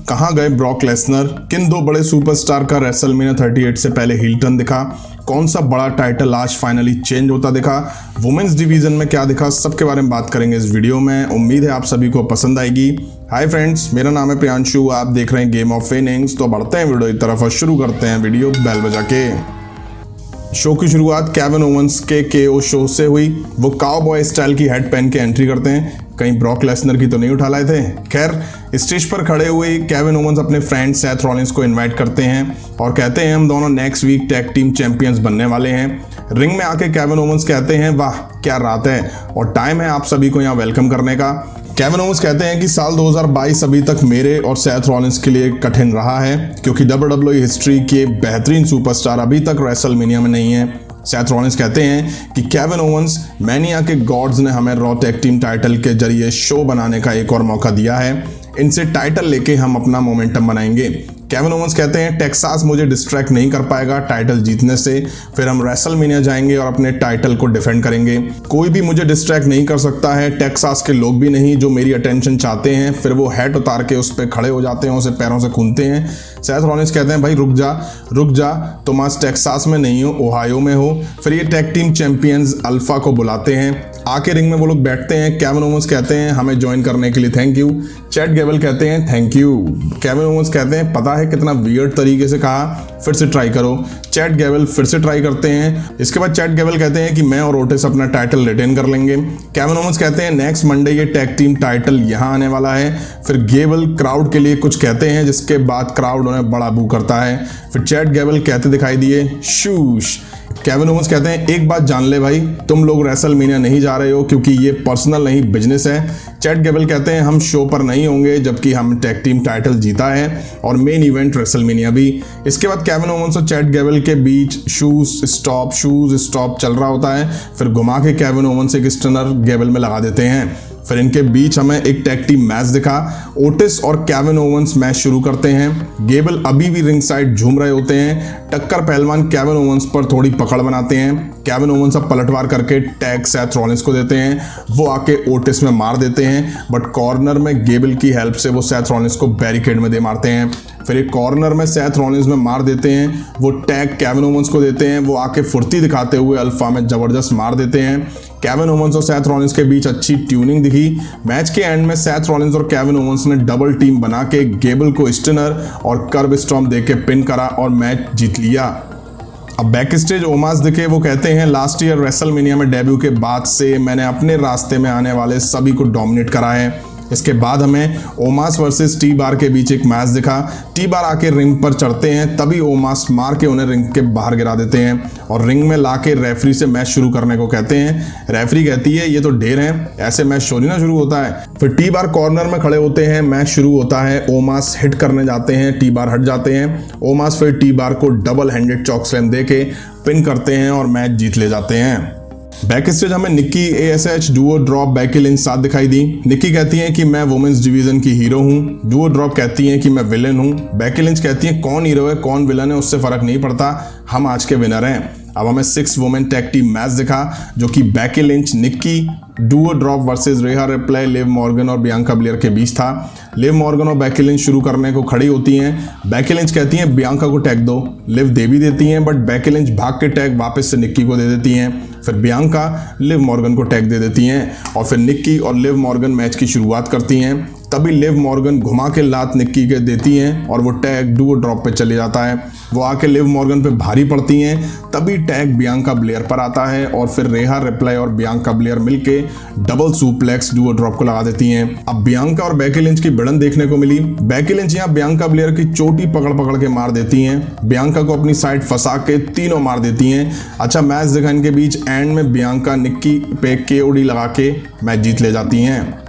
कहां गए Brock Lesnar, किन दो बड़े सुपरस्टार का रेसलमेनिया 38 से पहले हील टर्न दिखा, कौन सा बड़ा टाइटल आज फाइनली चेंज होता दिखा, वुमेन्स डिवीजन में क्या दिखा, सबके बारे में बात करेंगे इस वीडियो में। उम्मीद है आप सभी को पसंद आएगी। हाय फ्रेंड्स, मेरा नाम है प्रियांशु, आप देख रहे हैं गेम ऑफ विनिंग्स। तो बढ़ते हैं वीडियो की तरफ और शुरू करते हैं वीडियो बेल बजा के। शो की शुरुआत केविन ओवेंस के केओ शो से हुई। वो काउबॉय स्टाइल की हैट पहन के एंट्री करते हैं। कहीं ब्रॉक लेसनर की तो नहीं उठा लाए थे। खैर, स्टेज पर खड़े हुए केविन ओवेंस अपने फ्रेंड सेथ रॉलिंस को इनवाइट करते हैं और कहते हैं हम दोनों next week tag team champions बनने वाले हैं। रिंग में आके केविन ओवेंस कहते हैं वाह क्या रात है और टाइम है आप सभी को यहाँ वेलकम करने का। केविन ओवेंस कहते हैं कि साल 2022 अभी तक मेरे और सेथ रॉलिंस के लिए कठिन रहा है क्योंकि WWE हिस्ट्री के बेहतरीन सुपरस्टार अभी तक रेसलमेनिया में नहीं है। सेथ रॉलिंस कहते हैं कि केविन ओवेंस मैनिया के गॉड्स ने हमें रॉ टैग टीम टाइटल के जरिए शो बनाने का एक और मौका दिया है। इनसे टाइटल लेके हम अपना मोमेंटम बनाएंगे। केविन ओवेंस कहते हैं टेक्सास मुझे डिस्ट्रैक्ट नहीं कर पाएगा टाइटल जीतने से। फिर हम रेसलमेनिया जाएंगे और अपने टाइटल को डिफेंड करेंगे। कोई भी मुझे डिस्ट्रैक्ट नहीं कर सकता है, टेक्सास के लोग भी नहीं जो मेरी अटेंशन चाहते हैं। फिर वो हैट उतार के उस पर खड़े हो जाते हैं, उसे पैरों से खूनते हैं। सेथ रॉलिंस कहते हैं भाई रुक जा, तुम आज टेक्सास में नहीं हो, ओहायो में हो। फिर ये टैग टीम चैंपियंस अल्फा को बुलाते हैं। आके रिंग में वो लोग बैठते हैं। केविन ओवेंस कहते हैं हमें ज्वाइन करने के लिए थैंक यू। चैट गैबल कहते हैं थैंक यू। केविन ओवेंस कहते हैं पता है कितना वियर्ड तरीके से कहा, फिर से ट्राई करो। चैट गैबल फिर से ट्राई करते हैं। इसके बाद चैट गैबल कहते हैं कि मैं और ओटिस अपना टाइटल रिटेन कर लेंगे। केविन ओवेंस कहते हैं नेक्स्ट मंडे ये टैग टीम टाइटल यहाँ आने वाला है। फिर गैबल क्राउड के लिए कुछ कहते हैं जिसके बाद क्राउड उन्हें बड़ा बू करता है। फिर चैट गैबल कहते दिखाई दिए शूश। केविन ओवेंस कहते हैं एक बात जान ले भाई, तुम लोग रेसलमेनिया नहीं जा रहे हो क्योंकि ये पर्सनल नहीं बिजनेस है। चैट गैबल कहते हैं हम शो पर नहीं होंगे जबकि हम टैग टीम टाइटल जीता है और मेन इवेंट रेसलमेनिया भी। इसके बाद केविन ओवेंस और चैट गैबल के बीच शूज स्टॉप चल रहा होता है। फिर घुमा के केविन ओवेंस एक स्टनर गैबल में लगा देते हैं। फिर इनके बीच हमें एक टैग टीम मैच दिखा। ओटिस और केविन ओवेंस मैच शुरू करते हैं। गैबल अभी भी रिंग साइड झूम रहे होते हैं। टक्कर पहलवान केविन ओवेंस पर थोड़ी पकड़ बनाते हैं। केविन ओवेंस अब पलटवार करके टैग सेथ रॉलिंस को देते हैं। वो आके ओटिस में मार देते हैं बट कॉर्नर में गैबल की हेल्प से वो सेथ रॉलिंस को बैरिकेड में दे मारते हैं। फिर एक कॉर्नर में सेथ रॉलिंस में मार देते हैं। वो टैग केविन ओवेंस को देते हैं। वो आके फुर्ती दिखाते हुए अल्फा में जबरदस्त मार देते हैं। केविन ओवेंस और सेथ रॉलिंस के बीच अच्छी ट्यूनिंग दिखी। मैच के एंड में सेथ रॉलिंस और केविन ओवेंस ने डबल टीम बना के गैबल को स्टिनर और कर्ब स्टॉम्प देके पिन करा और मैच जीत लिया। अब बैक स्टेज ओमास दिखे। वो कहते हैं लास्ट ईयर रेसलमेनिया में डेब्यू के बाद से मैंने अपने रास्ते में आने वाले सभी को डोमिनेट करा है। इसके बाद हमें ओमास वर्सेस टी बार के बीच एक मैच दिखा। टी बार आके रिंग पर चढ़ते हैं, तभी ओमास मार के उन्हें रिंग के बाहर गिरा देते हैं और रिंग में लाके रेफरी से मैच शुरू करने को कहते हैं। रेफरी कहती है ये तो ढेर है, ऐसे मैच थोड़ी ना शुरू होता है। फिर टी बार कॉर्नर में खड़े होते हैं। मैच शुरू होता है। ओमास हिट करने जाते हैं, टी बार हट जाते हैं। ओमास फिर टी बार को डबल हैंडेड चॉक स्लैम देके पिन करते हैं और मैच जीत ले जाते हैं। बैक स्टेज हमें Nikki ASH Duo drop Becky Lynch साथ दिखाई दी। निक्की कहती हैं कि मैं वुमेन्स डिवीजन की हीरो हूँ। डुओ ड्रॉप कहती हैं कि मैं विलन हूँ। बेकी लिंच कहती हैं कौन हीरो है कौन विलन है उससे फर्क नहीं पड़ता, हम आज के विनर हैं। अब हमें 6 वुमेन टैग टीम मैच दिखा जो कि Becky Lynch, Nikki, duo drop versus Rhea Ripley, Liv Morgan और बियांका ब्लेयर के बीच था। लिव मॉर्गन और बेकी लिंच शुरू करने को खड़ी होती हैं। बेकी लिंच कहती हैं बियांका को टैग दो। लिव दे भी देती हैं बट बेकी लिंच भाग के टैग वापस से निक्की को दे देती हैं। फिर बियांका लिव मॉर्गन को टैग दे देती हैं और फिर निक्की और लिव मॉर्गन मैच की शुरुआत करती हैं। तभी लिव मॉर्गन घुमा के लात निक्की के देती हैं और वो टैग डुओ ड्रॉप पे चले जाता है। वो आके लिव मॉर्गन पे भारी पड़ती हैं। तभी टैग बियांका ब्लेयर पर आता है और फिर रेहा रिप्लाई और बियांका ब्लेयर मिलके डबल सुप्लेक्स डुओ ड्रॉप को लगा देती हैं। अब बियांका और बेकी लिंच की भिड़न देखने को मिली। बेकी लिंच यहाँ बियांका ब्लेयर की चोटी पकड़ के मार देती हैं। बियांका को अपनी साइड फंसा के तीनों मार देती हैं। अच्छा मैच देखा इनके बीच। एंड में बियांका निक्की पे KOD लगा के मैच जीत ले जाती हैं।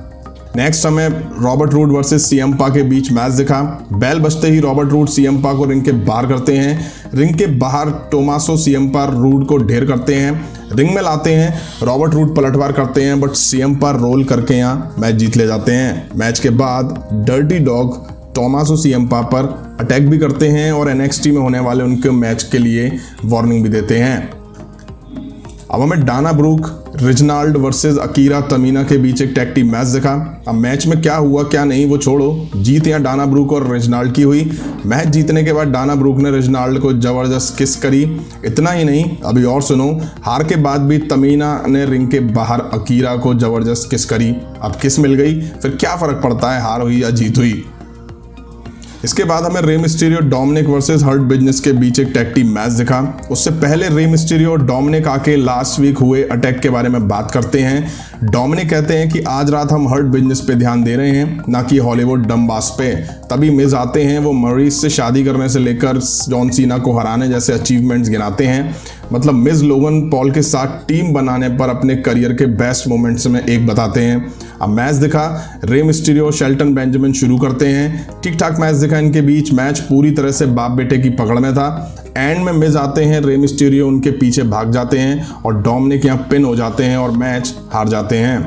नेक्स्ट हमें Robert Roode versus CM Punk के बीच मैच दिखा। बेल बजते ही रॉबर्ट रूड CM Punk को रिंग के बाहर करते हैं। रिंग के बाहर टोमासो CM Punk रूड को ढेर करते हैं। रिंग में लाते हैं। रॉबर्ट रूड पलटवार करते हैं बट CM Punk रोल करके यहाँ मैच जीत ले जाते हैं। मैच के बाद dirty dog Tommaso CM Punk पर अटैक भी करते हैं और NXT में होने वाले उनके मैच के लिए वार्निंग भी देते हैं। अब हमें Dana Brooke, Reginald versus Akira Tamina के बीच एक टैग टीम मैच दिखा। अब मैच में क्या हुआ क्या नहीं वो छोड़ो, जीत यहाँ डाना ब्रूक और रिजनाल्ड की हुई। मैच जीतने के बाद डाना ब्रूक ने रिजनाल्ड को जबरदस्त किस करी। इतना ही नहीं, अभी और सुनो, हार के बाद भी तमीना ने रिंग के बाहर अकीरा को जबरदस्त किस करी। अब किस मिल गई, फिर क्या फर्क पड़ता है हार हुई या जीत हुई। इसके बाद हमें Rey Mysterio Dominik versus Hurt Business के बीच एक टैग टीम मैच दिखा। उससे पहले रे मिस्टीरियो और डोमिनिक आके लास्ट वीक हुए अटैक के बारे में बात करते हैं। डोमिनिक कहते हैं कि आज रात हम हर्ट बिजनेस पे ध्यान दे रहे हैं, ना कि हॉलीवुड डम्बास पे। तभी मिज आते हैं, वो मरीज से शादी करने से लेकर जॉन सीना को हराने जैसे अचीवमेंट्स गिनाते हैं। मतलब मिज लोगन पॉल के साथ टीम बनाने पर अपने करियर के बेस्ट मोमेंट्स में एक बताते हैं। अब मैच दिखा, रे मिस्टीरियो शेल्टन बेंजामिन शुरू करते हैं। ठीक ठाक मैच दिखा इनके बीच, मैच पूरी तरह से बाप बेटे की पकड़ में था। एंड में मिज आते हैं, रे मिस्टीरियो उनके पीछे भाग जाते हैं और डोमिनिक यहाँ पिन हो जाते हैं और मैच हार जाते हैं।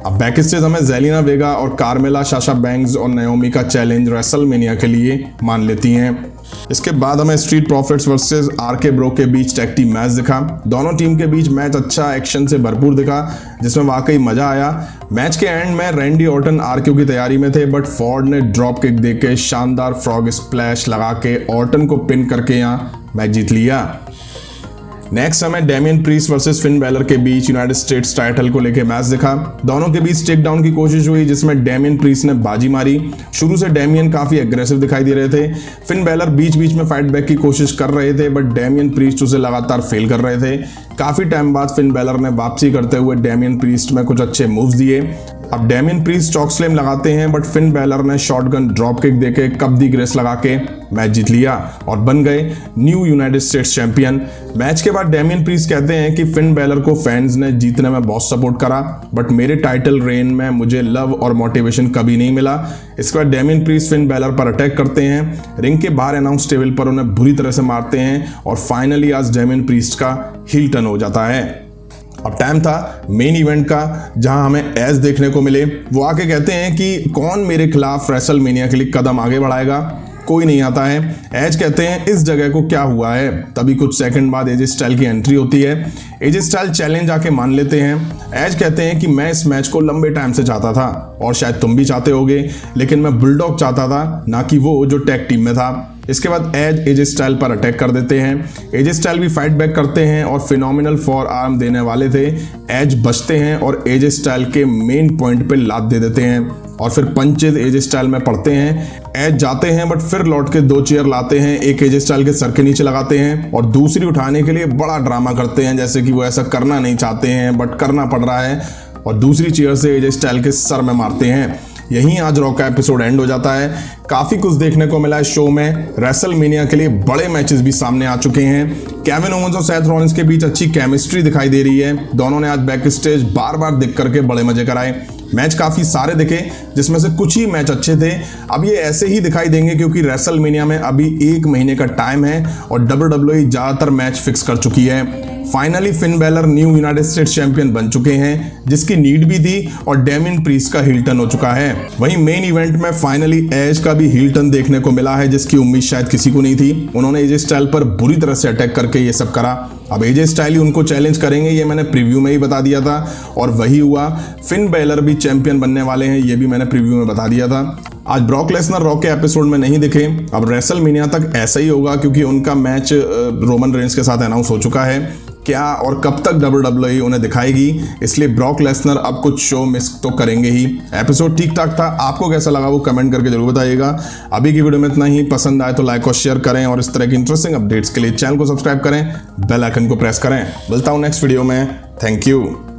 अब बैक स्टेज हमें जेलिना वेगा और कार्मेला साशा बैंक्स और नाओमी का चैलेंज रेसलमेनिया के लिए मान लेती हैं। इसके बाद हमें street profits versus RK Bro के बीच टैग टीम मैच दिखा। दोनों टीम के बीच मैच अच्छा एक्शन से भरपूर दिखा, जिसमें वाकई मजा आया। मैच के एंड में रैंडी ऑर्टन आरक्यू की तैयारी में थे, बट फोर्ड ने ड्रॉप किक देके शानदार फ्रॉग स्प्लैश लगा के ऑर्टन को पिन करके यहाँ मैच जीत लिया। नेक्स्ट हमें Damien priest versus Finn Balor के बीच यूनाइटेड स्टेट्स टाइटल को लेकर मैच दिखा। दोनों के बीच टेक डाउन की कोशिश हुई, जिसमें डेमियन प्रीस्ट ने बाजी मारी। शुरू से डेमियन काफी एग्रेसिव दिखाई दे रहे थे। फिन बैलर बीच बीच में फाइट बैक की कोशिश कर रहे थे, बट डेमियन प्रीस्ट उसे लगातार फेल कर रहे थे। काफी टाइम बाद फिन बैलर ने वापसी करते हुए डेमियन प्रीस्ट में कुछ अच्छे मूव्स दिए। अब डेमियन प्रीस्ट चॉक स्लैम लगाते हैं, बट फिन बैलर ने शॉटगन ड्रॉप किक देके कप दी ग्रेस लगा के मैच जीत लिया और बन गए new United states champion. Match के बाद डेमियन प्रीस्ट कहते हैं कि फिन बैलर को फैंस ने जीतने में बहुत सपोर्ट करा, बट मेरे टाइटल रेन में मुझे लव और मोटिवेशन कभी नहीं मिला। इसके बाद डेमियन प्रीस्ट फिन बैलर पर अटैक करते हैं, रिंग के बाहर अनाउंस टेबल पर उन्हें बुरी तरह से मारते हैं और फाइनली आज डेमियन प्रीस्ट का हील टर्न हो जाता है। अब टाइम था मेन इवेंट का, जहां हमें एज देखने को मिले। वो आके कहते हैं कि कौन मेरे खिलाफ रेसलमेनिया के लिए कदम आगे बढ़ाएगा। कोई नहीं आता है। एज कहते हैं इस जगह को क्या हुआ है। तभी कुछ सेकंड बाद एजे स्टाइल की एंट्री होती है। एजे स्टाइल चैलेंज आके मान लेते हैं। एज कहते हैं कि मैं इस मैच को लंबे टाइम से चाहता था और शायद तुम भी चाहते होगे, लेकिन मैं बुलडॉग चाहता था, ना कि वो जो टैग टीम में था। इसके बाद एज एजे स्टाइल पर अटैक कर देते हैं। एजे स्टाइल भी फाइट बैक करते हैं और फिनोमिनल फॉर आर्म देने वाले थे। एज बचते हैं और एजे स्टाइल के मेन पॉइंट पे लात दे देते हैं और फिर पंचेज एजे स्टाइल में पड़ते हैं। एज जाते हैं, बट फिर लौट के 2 चेयर लाते हैं, एक एजे स्टाइल के सर के नीचे लगाते हैं और दूसरी उठाने के लिए बड़ा ड्रामा करते हैं, जैसे कि वो ऐसा करना नहीं चाहते हैं बट करना पड़ रहा है, और दूसरी चेयर से एजे स्टाइल के सर में मारते हैं। यहीं आज रॉ का एपिसोड एंड हो जाता है। काफी कुछ देखने को मिला है शो में। रेसलमेनिया के लिए बड़े मैचेस भी सामने आ चुके हैं। केविन ओवेंस और सेथ रॉलिंस के बीच अच्छी केमिस्ट्री दिखाई दे रही है। दोनों ने आज बैक स्टेज बार बार दिख करके बड़े मजे कराए। मैच काफी सारे दिखे, जिसमें से कुछ ही मैच अच्छे थे। अब ये ऐसे ही दिखाई देंगे क्योंकि रेसलमेनिया में अभी 1 महीने का टाइम है और WWE ज्यादातर मैच फिक्स कर चुकी है। Finally Finn Balor new United states champion बन चुके हैं, जिसकी नीड भी थी, और डेमियन प्रीस्ट का हील टर्न हो चुका है। वहीं मेन इवेंट में फाइनली एज का भी हील टर्न देखने को मिला है, जिसकी उम्मीद शायद किसी को नहीं थी। उन्होंने एजे स्टाइल पर बुरी तरह से अटैक करके ये सब करा। अब एजे स्टाइल ही उनको चैलेंज करेंगे, ये मैंने प्रीव्यू में ही बता दिया था और वही हुआ। फिन बैलर भी चैंपियन बनने वाले हैं, ये भी मैंने प्रीव्यू में बता दिया था। आज ब्रॉक लेसनर रॉ के एपिसोड में नहीं दिखे। अब रेसलमेनिया तक ऐसा ही होगा, क्योंकि उनका मैच रोमन रेंस के साथ अनाउंस हो चुका है। क्या और कब तक WWE उन्हें दिखाएगी, इसलिए ब्रॉक लेसनर अब कुछ शो मिस तो करेंगे ही। एपिसोड ठीक ठाक था, आपको कैसा लगा वो कमेंट करके जरूर बताइएगा। अभी की वीडियो में इतना ही। पसंद आए तो लाइक और शेयर करें और इस तरह की इंटरेस्टिंग अपडेट्स के लिए चैनल को सब्सक्राइब करें, बेल आइकन को प्रेस करें। मिलता हूं नेक्स्ट वीडियो में। Thank you.